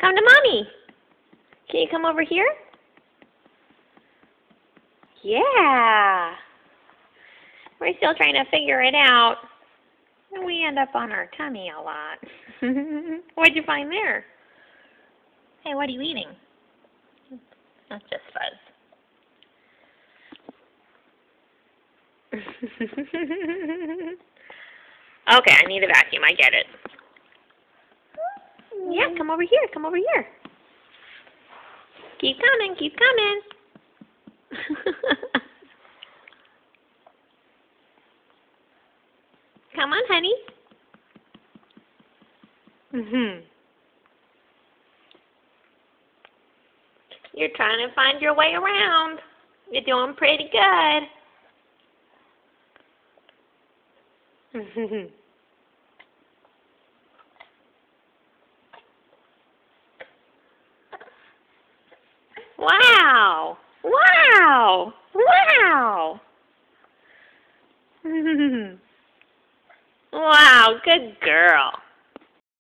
Come to Mommy. Can you come over here? Yeah. We're still trying to figure it out. We end up on our tummy a lot. What'd you find there? Hey, what are you eating? That's just fuzz. Okay, I need a vacuum. I get it. Yeah, come over here. Come over here. Keep coming. Keep coming. Come on, honey. You're trying to find your way around. You're doing pretty good. Wow! Wow! Wow! Wow, good girl.